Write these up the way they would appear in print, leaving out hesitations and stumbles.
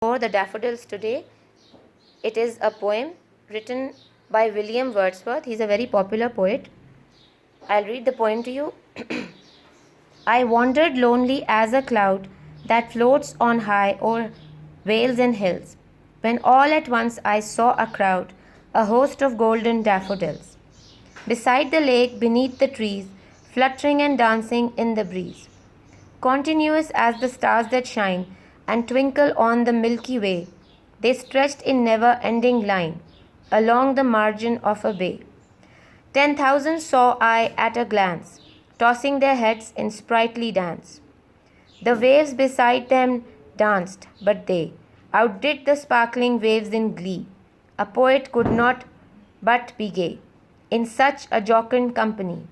For the daffodils today, it is a poem written by William Wordsworth. He's a very popular poet. I'll read the poem to you. I wandered lonely as a cloud that floats on high o'er vales and hills, when all at once I saw a crowd, a host of golden daffodils, beside the lake beneath the trees, fluttering and dancing in the breeze, continuous as the stars that shine and twinkle on the Milky Way. They stretched in never-ending line along the margin of a bay. 10,000 saw I at a glance, tossing their heads in sprightly dance. The waves beside them danced, but they outdid the sparkling waves in glee. A poet could not but be gay in such a jocund company.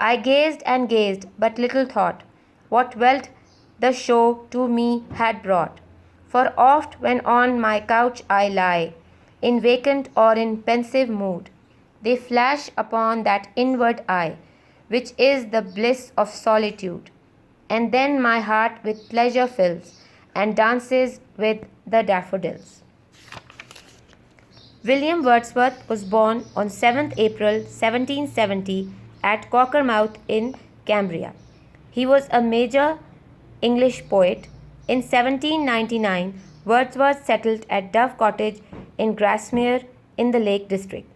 I gazed and gazed, but little thought what wealth the show to me had brought. For oft when on my couch I lie, in vacant or in pensive mood, they flash upon that inward eye, which is the bliss of solitude. And then my heart with pleasure fills, and dances with the daffodils. William Wordsworth was born on 7th April 1770 at Cockermouth in Cambria. He was a major English poet. In 1799, Wordsworth settled at Dove Cottage in Grasmere in the Lake District.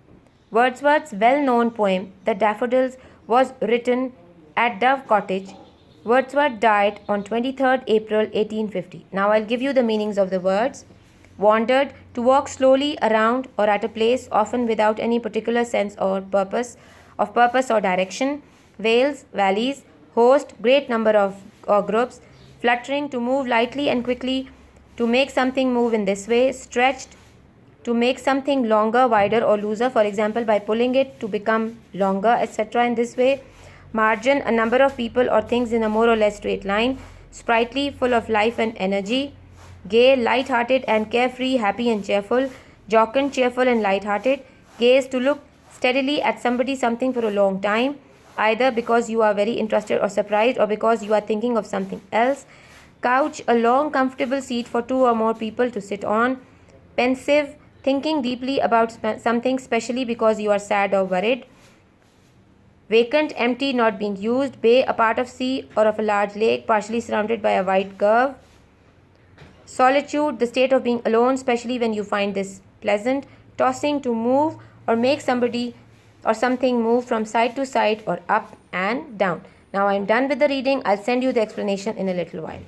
Wordsworth's well-known poem, The Daffodils, was written at Dove Cottage. Wordsworth died on 23rd April 1850. Now I'll give you the meanings of the words. Wandered, to walk slowly around or at a place, often without any particular sense or purpose or direction. Vales, valleys. Host, great number of groups. Fluttering, to move lightly and quickly, to make something move in this way. Stretched, to make something longer, wider or looser, for example by pulling it to become longer, etc. in this way. Margin, a number of people or things in a more or less straight line. Sprightly, full of life and energy. Gay, light-hearted and carefree, happy and cheerful. Jocund, cheerful and light-hearted. Gaze, to look steadily at somebody, something for a long time, either because you are very interested or surprised or because you are thinking of something else. Couch, a long comfortable seat for two or more people to sit on. Pensive, thinking deeply about something, especially because you are sad or worried. Vacant, empty, not being used. Bay, a part of sea or of a large lake, partially surrounded by a wide curve. Solitude, the state of being alone, especially when you find this pleasant. Tossing, to move or make somebody or something move from side to side or up and down. Now I am done with the reading. I'll send you the explanation in a little while.